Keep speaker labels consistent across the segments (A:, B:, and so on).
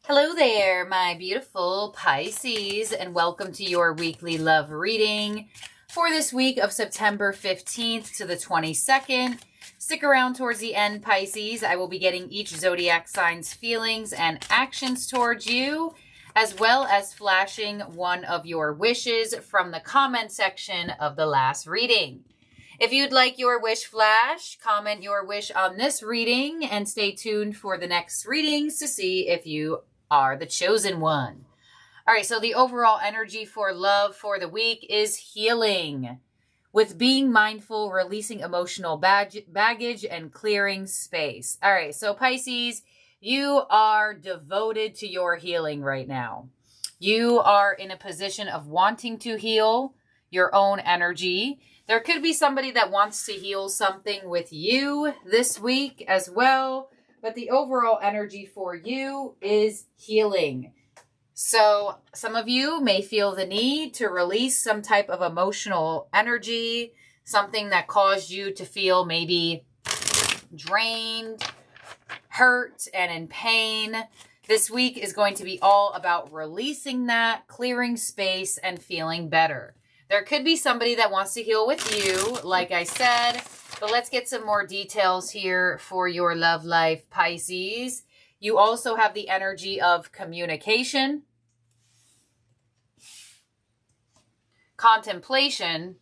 A: Hello there, my beautiful Pisces, and welcome to your weekly love reading for this week of September 15th to the 22nd. Stick around towards the end, Pisces. I will be getting each zodiac sign's feelings and actions towards you, as well as flashing one of your wishes from the comment section of the last reading. If you'd like your wish flash, comment your wish on this reading and stay tuned for the next readings to see if you are the chosen one. All right, so the overall energy for love for the week is healing, with being mindful, releasing emotional baggage, and clearing space. All right, so Pisces, you are devoted to your healing right now. You are in a position of wanting to heal your own energy. There could be somebody that wants to heal something with you this week as well. But the overall energy for you is healing. So some of you may feel the need to release some type of emotional energy, something that caused you to feel maybe drained, hurt, and in pain. This week is going to be all about releasing that, clearing space, and feeling better. There could be somebody that wants to heal with you, like I said. But let's get some more details here for your love life, Pisces. You also have the energy of communication, contemplation,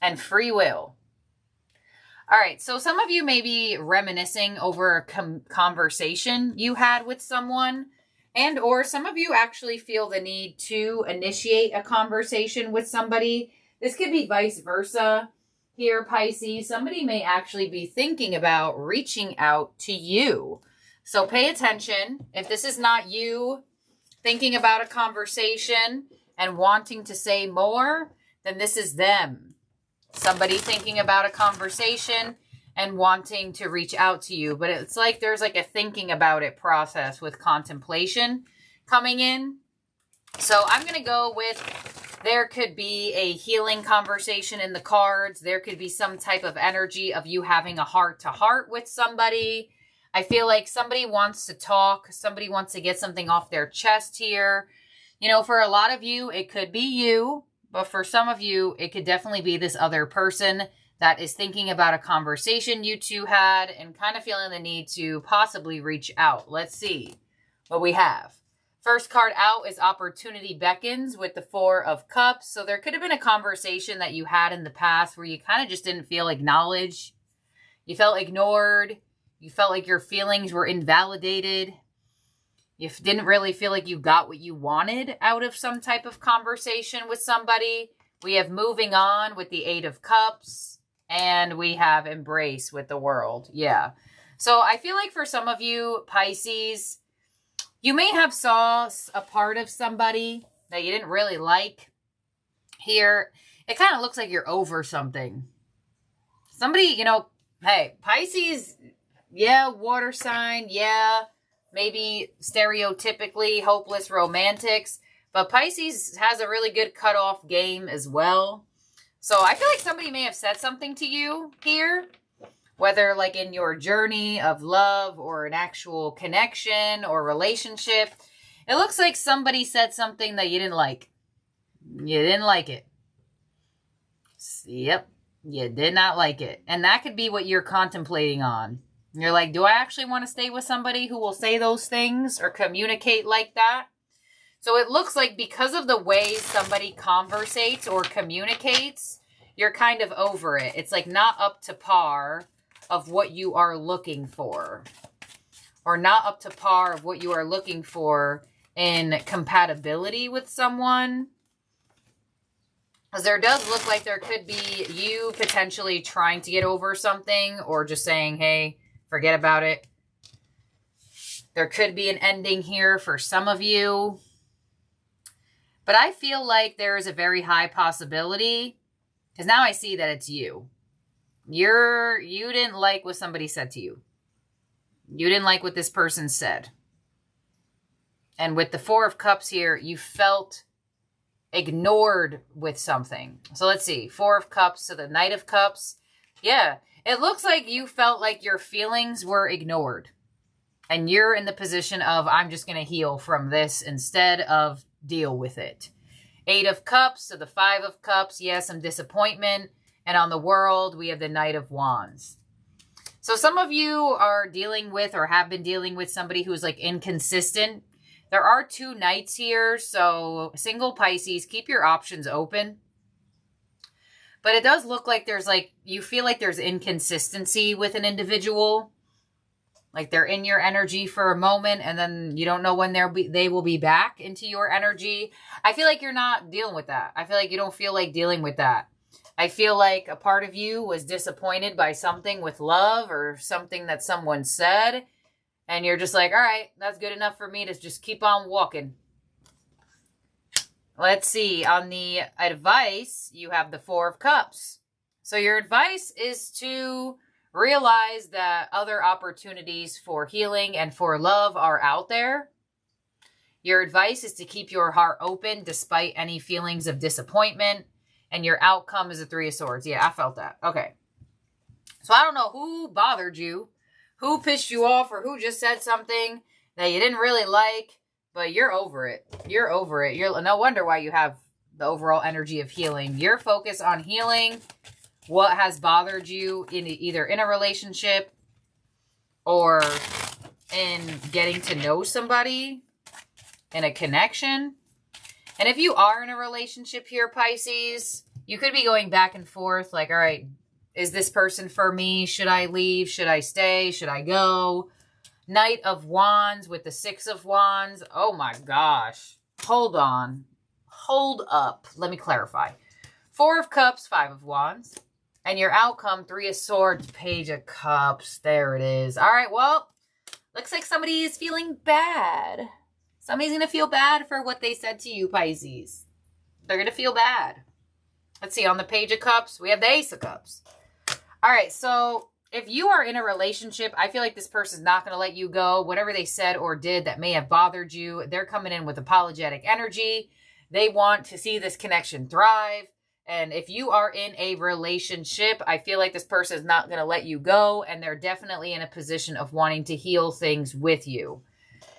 A: and free will. All right, so some of you may be reminiscing over a conversation you had with someone, and or some of you actually feel the need to initiate a conversation with somebody. This could be vice versa. Here, Pisces, somebody may actually be thinking about reaching out to you. So pay attention. If this is not you thinking about a conversation and wanting to say more, then this is them. Somebody thinking about a conversation and wanting to reach out to you. But it's like there's like a thinking about it process with contemplation coming in. So I'm going to go with... There could be a healing conversation in the cards. There could be some type of energy of you having a heart-to-heart with somebody. I feel like somebody wants to talk. Somebody wants to get something off their chest here. You know, for a lot of you, it could be you. But for some of you, it could definitely be this other person that is thinking about a conversation you two had and kind of feeling the need to possibly reach out. Let's see what we have. First card out is Opportunity Beckons with the Four of Cups. So there could have been a conversation that you had in the past where you kind of just didn't feel acknowledged. You felt ignored. You felt like your feelings were invalidated. You didn't really feel like you got what you wanted out of some type of conversation with somebody. We have Moving On with the Eight of Cups. And we have Embrace with the World. Yeah. So I feel like for some of you, Pisces... You may have saw a part of somebody that you didn't really like. Here, it kind of looks like you're over something. Somebody, you know, hey, Pisces, yeah, water sign, yeah, maybe stereotypically hopeless romantics. But Pisces has a really good cutoff game as well. So I feel like somebody may have said something to you here. Whether like in your journey of love or an actual connection or relationship, it looks like somebody said something that you didn't like. You didn't like it. Yep, you did not like it. And that could be what you're contemplating on. You're like, do I actually want to stay with somebody who will say those things or communicate like that? So it looks like because of the way somebody conversates or communicates, you're kind of over it. It's like not up to par of what you are looking for, or not up to par of what you are looking for in compatibility with someone. Because there does look like there could be you potentially trying to get over something, or just saying, hey, forget about it. There could be an ending here for some of you. But I feel like there is a very high possibility, because now I see that it's you. You didn't like what somebody said to you. You didn't like what this person said. And with the Four of Cups here, you felt ignored with something. So let's see. Four of Cups to the Knight of Cups. Yeah, it looks like you felt like your feelings were ignored. And you're in the position of, I'm just going to heal from this instead of deal with it. 8 of Cups, so the 5 of Cups, yes, some disappointment. And on the World, we have the Knight of Wands. So some of you are dealing with or have been dealing with somebody who's like inconsistent. There are 2 Knights here, so single Pisces, keep your options open. But it does look like there's like, you feel like there's inconsistency with an individual. Like they're in your energy for a moment and then you don't know when they will be back into your energy. I feel like you're not dealing with that. I feel like you don't feel like dealing with that. I feel like a part of you was disappointed by something with love or something that someone said. And you're just like, all right, that's good enough for me to just keep on walking. Let's see. On the advice, you have the 4 of Cups. So your advice is to realize that other opportunities for healing and for love are out there. Your advice is to keep your heart open despite any feelings of disappointment. And your outcome is a 3 of Swords. Yeah, I felt that. Okay. So I don't know who bothered you, who pissed you off, or who just said something that you didn't really like. But you're over it. You're over it. You're no wonder why you have the overall energy of healing. You're focused on healing what has bothered you in either in a relationship or in getting to know somebody in a connection. And if you are in a relationship here, Pisces, you could be going back and forth like, all right, is this person for me? Should I leave? Should I stay? Should I go? Knight of Wands with the 6 of Wands. Oh my gosh. Hold on. Hold up. Let me clarify. 4 of Cups, 5 of Wands. And your outcome, 3 of Swords, Page of Cups. There it is. All right, well, looks like somebody is feeling bad. Somebody's going to feel bad for what they said to you, Pisces. They're going to feel bad. Let's see, on the Page of Cups, we have the Ace of Cups. All right, so if you are in a relationship, I feel like this person's not going to let you go. Whatever they said or did that may have bothered you, they're coming in with apologetic energy. They want to see this connection thrive. And if you are in a relationship, I feel like this person is not going to let you go. And they're definitely in a position of wanting to heal things with you.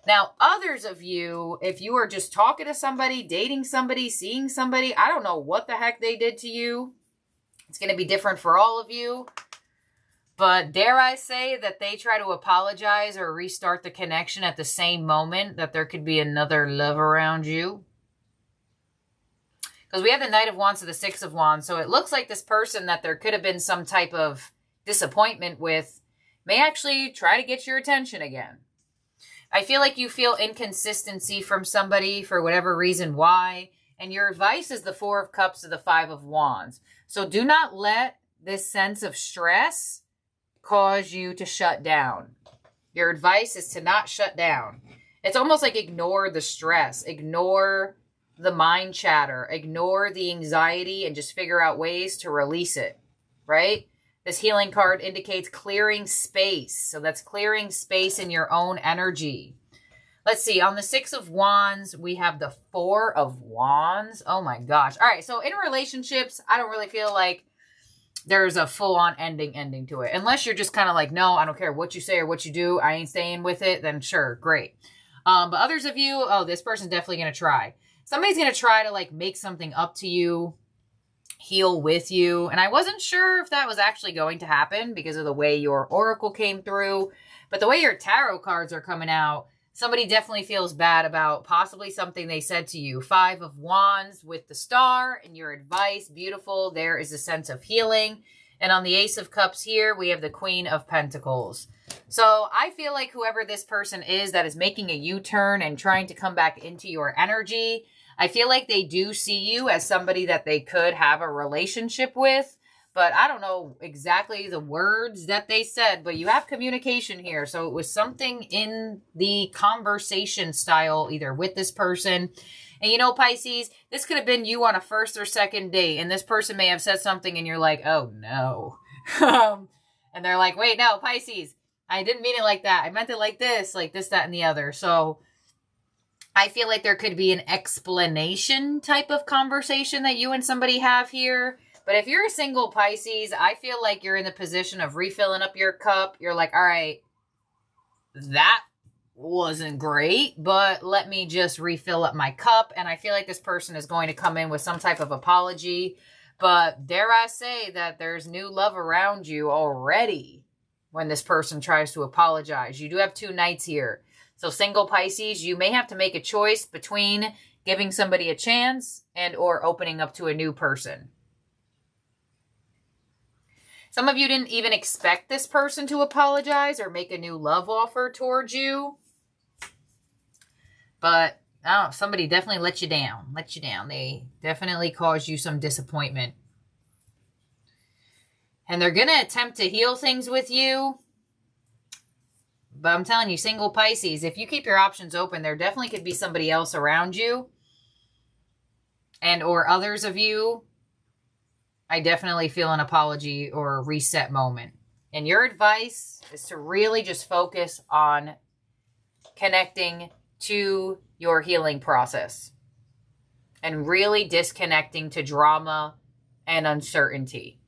A: Now, others of you, if you are just talking to somebody, dating somebody, seeing somebody, I don't know what the heck they did to you. It's going to be different for all of you. But dare I say that they try to apologize or restart the connection at the same moment, that there could be another love around you. Because we have the Knight of Wands to the 6 of Wands. So it looks like this person that there could have been some type of disappointment with may actually try to get your attention again. I feel like you feel inconsistency from somebody for whatever reason why. And your advice is the 4 of Cups to the 5 of Wands. So do not let this sense of stress cause you to shut down. Your advice is to not shut down. It's almost like ignore the stress. Ignore the mind chatter. Ignore the anxiety and just figure out ways to release it. Right? This healing card indicates clearing space. So that's clearing space in your own energy. Let's see. On the 6 of Wands, we have the 4 of Wands. Oh my gosh. All right. So in relationships, I don't really feel like there's a full-on ending to it. Unless you're just kind of like, no, I don't care what you say or what you do. I ain't staying with it. Then sure, great. But others of you, oh, this person's definitely going to try. Somebody's going to try to like make something up to you, heal with you. And I wasn't sure if that was actually going to happen because of the way your oracle came through. But the way your tarot cards are coming out, somebody definitely feels bad about possibly something they said to you. 5 of Wands with the star and your advice. Beautiful. There is a sense of healing. And on the Ace of Cups here, we have the Queen of Pentacles. So I feel like whoever this person is that is making a U-turn and trying to come back into your energy, I feel like they do see you as somebody that they could have a relationship with. But I don't know exactly the words that they said, but you have communication here. So it was something in the conversation style, either with this person. And you know, Pisces, this could have been you on a first or second date. And this person may have said something and you're like, oh no. And they're like, wait, no, Pisces, I didn't mean it like that. I meant it like this, that, and the other. So I feel like there could be an explanation type of conversation that you and somebody have here. But if you're a single Pisces, I feel like you're in the position of refilling up your cup. You're like, all right, that wasn't great, but let me just refill up my cup. And I feel like this person is going to come in with some type of apology. But dare I say that there's new love around you already when this person tries to apologize. You do have 2 knights here. So single Pisces, you may have to make a choice between giving somebody a chance and or opening up to a new person. Some of you didn't even expect this person to apologize or make a new love offer towards you. But oh, somebody definitely let you down. They definitely caused you some disappointment. And they're going to attempt to heal things with you. But I'm telling you, single Pisces, if you keep your options open, there definitely could be somebody else around you. And or others of you. I definitely feel an apology or a reset moment. And your advice is to really just focus on connecting to your healing process. And really disconnecting to drama and uncertainty.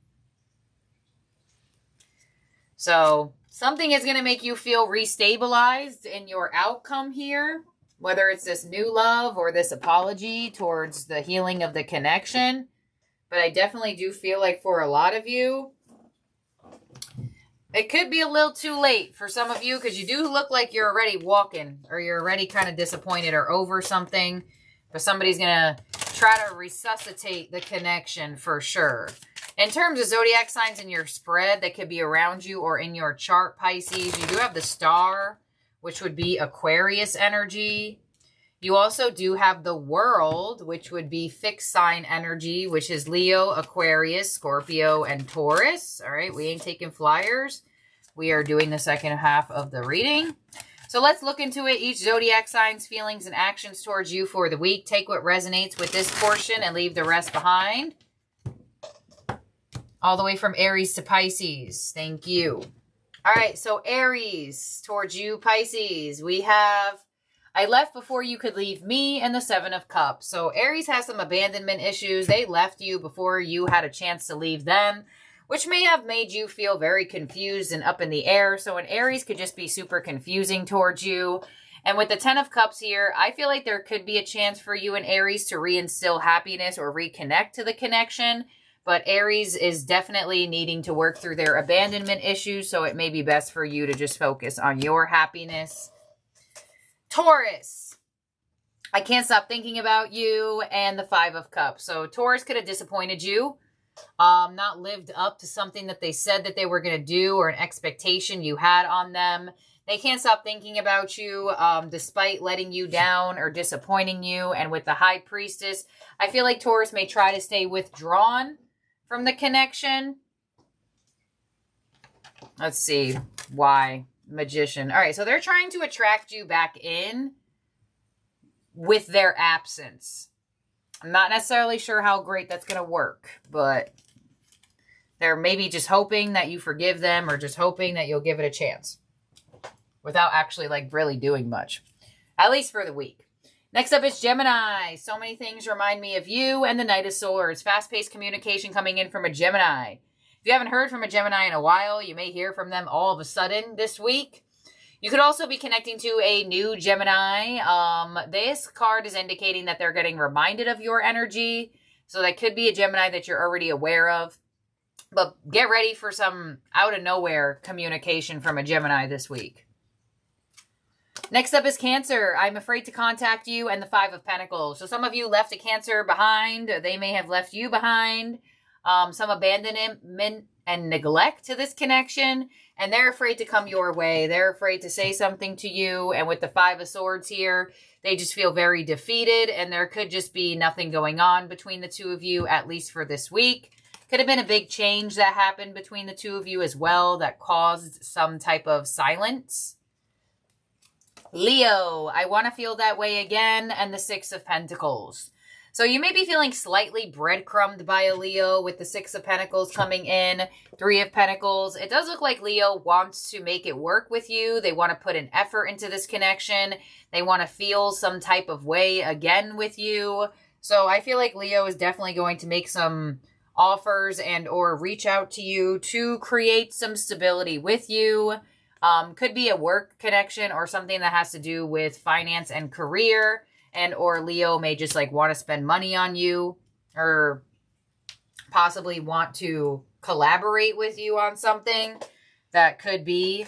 A: So something is going to make you feel restabilized in your outcome here. Whether it's this new love or this apology towards the healing of the connection. But I definitely do feel like for a lot of you, it could be a little too late for some of you. Because you do look like you're already walking. Or you're already kind of disappointed or over something. But somebody's going to try to resuscitate the connection for sure. In terms of zodiac signs in your spread that could be around you or in your chart, Pisces, you do have the star, which would be Aquarius energy. You also do have the world, which would be fixed sign energy, which is Leo, Aquarius, Scorpio, and Taurus. All right, we ain't taking flyers. We are doing the second half of the reading. So let's look into it. Each zodiac sign's feelings and actions towards you for the week. Take what resonates with this portion and leave the rest behind. All the way from Aries to Pisces. Thank you. All right, so Aries, towards you, Pisces. We have, I left before you could leave me, and the 7 of Cups. So Aries has some abandonment issues. They left you before you had a chance to leave them, which may have made you feel very confused and up in the air. So an Aries could just be super confusing towards you. And with the 10 of Cups here, I feel like there could be a chance for you and Aries to reinstill happiness or reconnect to the connection. But Aries is definitely needing to work through their abandonment issues, so it may be best for you to just focus on your happiness. Taurus, I can't stop thinking about you, and the 5 of Cups. So Taurus could have disappointed you, not lived up to something that they said that they were going to do or an expectation you had on them. They can't stop thinking about you despite letting you down or disappointing you. And with the High Priestess, I feel like Taurus may try to stay withdrawn from the connection. Let's see why. Magician. All right, so they're trying to attract you back in with their absence. I'm not necessarily sure how great that's going to work, but they're maybe just hoping that you forgive them or just hoping that you'll give it a chance without actually like really doing much, at least for the week. Next up is Gemini. So many things remind me of you and the Knight of Swords. Fast-paced communication coming in from a Gemini. If you haven't heard from a Gemini in a while, you may hear from them all of a sudden this week. You could also be connecting to a new Gemini. This card is indicating that they're getting reminded of your energy. So that could be a Gemini that you're already aware of. But get ready for some out-of-nowhere communication from a Gemini this week. Next up is Cancer. I'm afraid to contact you, and the 5 of Pentacles. So some of you left a Cancer behind. They may have left you behind. Some abandonment and neglect to this connection. And they're afraid to come your way. They're afraid to say something to you. And with the 5 of Swords here, they just feel very defeated. And there could just be nothing going on between the two of you, at least for this week. Could have been a big change that happened between the two of you as well that caused some type of silence. Leo, I want to feel that way again, and the 6 of Pentacles. So you may be feeling slightly breadcrumbed by a Leo with the 6 of Pentacles coming in, 3 of Pentacles. It does look like Leo wants to make it work with you. They want to put an effort into this connection. They want to feel some type of way again with you. So I feel like Leo is definitely going to make some offers and or reach out to you to create some stability with you. Could be a work connection or something that has to do with finance and career, and or Leo may just like want to spend money on you or possibly want to collaborate with you on something that could be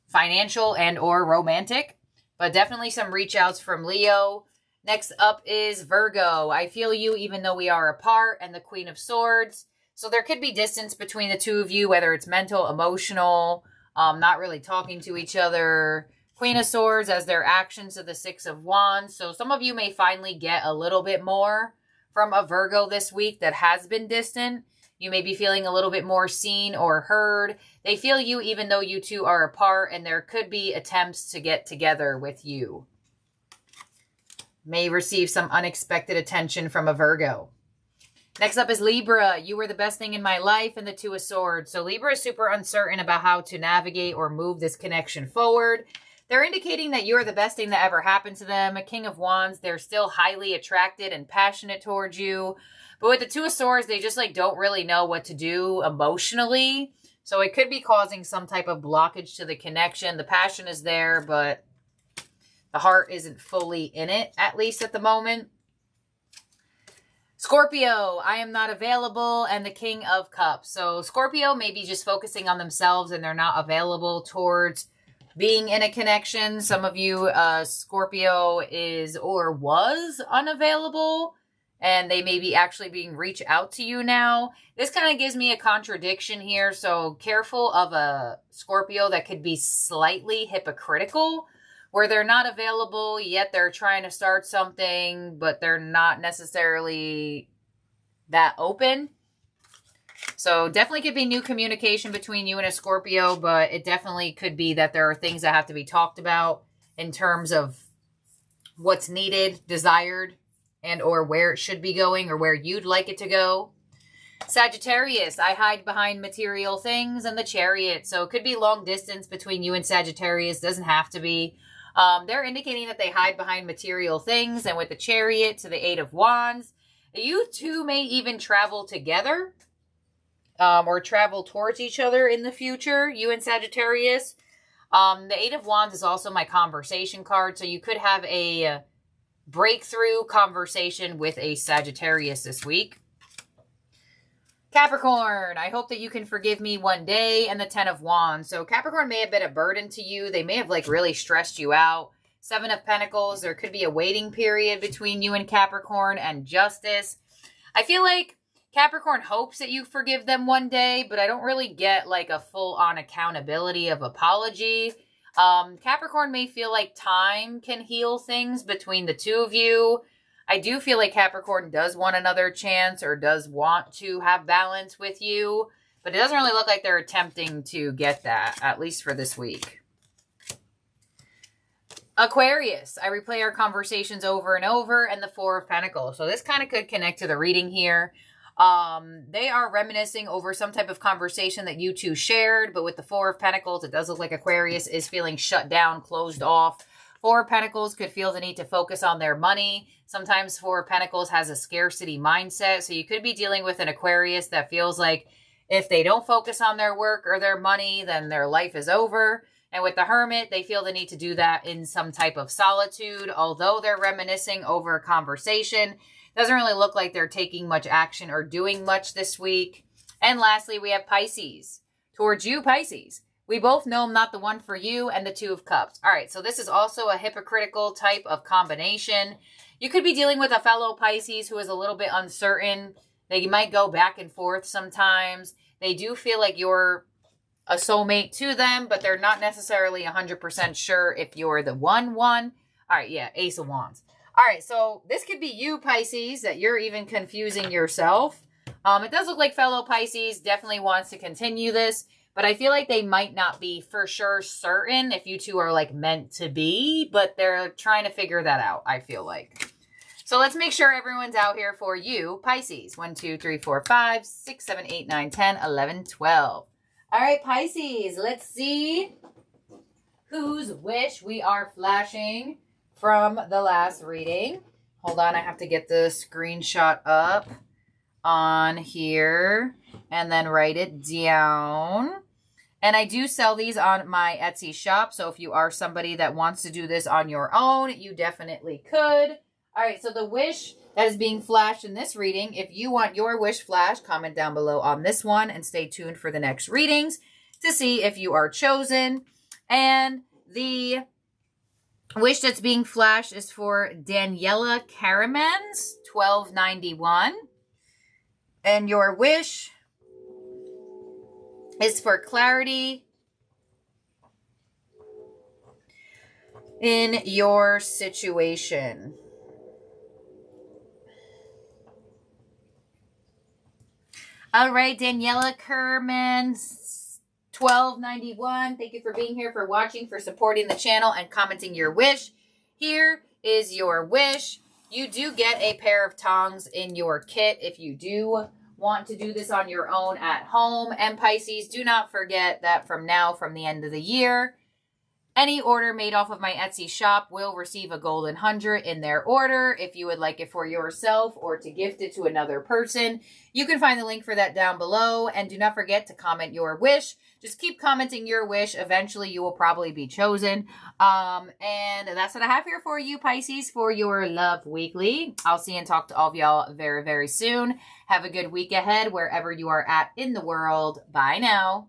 A: financial and or romantic, but definitely some reach outs from Leo. Next up is Virgo. I feel you even though we are apart, and the Queen of Swords. So there could be distance between the two of you, whether it's mental, emotional, not really talking to each other. Queen of Swords as their actions of the Six of Wands. So some of you may finally get a little bit more from a Virgo this week that has been distant. You may be feeling a little bit more seen or heard. They feel you even though you two are apart, and there could be attempts to get together with you. May receive some unexpected attention from a Virgo. Next up is Libra. You were the best thing in my life, and the Two of Swords. So Libra is super uncertain about how to navigate or move this connection forward. They're indicating that you are the best thing that ever happened to them. A King of Wands, they're still highly attracted and passionate towards you. But with the Two of Swords, they just like don't really know what to do emotionally. So it could be causing some type of blockage to the connection. The passion is there, but the heart isn't fully in it, at least at the moment. Scorpio, I am not available, and the King of Cups. So Scorpio may be just focusing on themselves and they're not available towards being in a connection. Some of you, Scorpio is or was unavailable, and they may be actually being reached out to you now. This kind of gives me a contradiction here, so careful of a Scorpio that could be slightly hypocritical, where they're not available, yet they're trying to start something, but they're not necessarily that open. So definitely could be new communication between you and a Scorpio, but it definitely could be that there are things that have to be talked about in terms of what's needed, desired, and or where it should be going or where you'd like it to go. Sagittarius, I hide behind material things, and the Chariot. So it could be long distance between you and Sagittarius. Doesn't have to be. They're indicating that they hide behind material things, and with the Chariot to the Eight of Wands, you two may even travel together or travel towards each other in the future, you and Sagittarius. The Eight of Wands is also my conversation card, so you could have a breakthrough conversation with a Sagittarius this week. Capricorn, I hope that you can forgive me one day, and the Ten of Wands. So Capricorn may have been a burden to you. They may have like really stressed you out. Seven of Pentacles, there could be a waiting period between you and Capricorn, and Justice. I feel like Capricorn hopes that you forgive them one day, but I don't really get like a full-on accountability of apology. Capricorn may feel like time can heal things between the two of you. I do feel like Capricorn does want another chance or does want to have balance with you, but it doesn't really look like they're attempting to get that, at least for this week. Aquarius, I replay our conversations over and over, and the Four of Pentacles. So this kind of could connect to the reading here. They are reminiscing over some type of conversation that you two shared, but with the Four of Pentacles, it does look like Aquarius is feeling shut down, closed off. Four of Pentacles could feel the need to focus on their money. Sometimes Four of Pentacles has a scarcity mindset, so you could be dealing with an Aquarius that feels like if they don't focus on their work or their money, then their life is over. And with the Hermit, they feel the need to do that in some type of solitude. Although they're reminiscing over a conversation, doesn't really look like they're taking much action or doing much this week. And lastly, we have Pisces. Towards you, Pisces. We both know I'm not the one for you, and the Two of Cups. All right, so this is also a hypocritical type of combination. You could be dealing with a fellow Pisces who is a little bit uncertain. They might go back and forth sometimes. They do feel like you're a soulmate to them, but they're not necessarily 100% sure if you're the one. All right, yeah, Ace of Wands. All right, so this could be you, Pisces, that you're even confusing yourself. It does look like fellow Pisces definitely wants to continue this, but I feel like they might not be for sure certain if you two are like meant to be, but they're trying to figure that out, I feel like. So let's make sure everyone's out here for you, Pisces. 1, 2, 3, 4, 5, 6, 7, 8, 9, 10, 11, 12. All right, Pisces, let's see whose wish we are flashing from the last reading. Hold on, I have to get the screenshot up on here and then write it down. And I do sell these on my Etsy shop. So if you are somebody that wants to do this on your own, you definitely could. All right, so the wish that is being flashed in this reading, if you want your wish flash, comment down below on this one and stay tuned for the next readings to see if you are chosen. And the wish that's being flashed is for Daniela Caramans, 1291. And your wish is for clarity in your situation. All right, Daniela Kerman, 1291. Thank you for being here, for watching, for supporting the channel, and commenting your wish. Here is your wish. You do get a pair of tongs in your kit if you do want to do this on your own at home. And Pisces, do not forget that from the end of the year, any order made off of my Etsy shop will receive a golden 100 in their order. If you would like it for yourself or to gift it to another person, you can find the link for that down below. And do not forget to comment your wish. Just keep commenting your wish. Eventually, you will probably be chosen. And that's what I have here for you, Pisces, for your Love Weekly. I'll see and talk to all of y'all very, very soon. Have a good week ahead wherever you are at in the world. Bye now.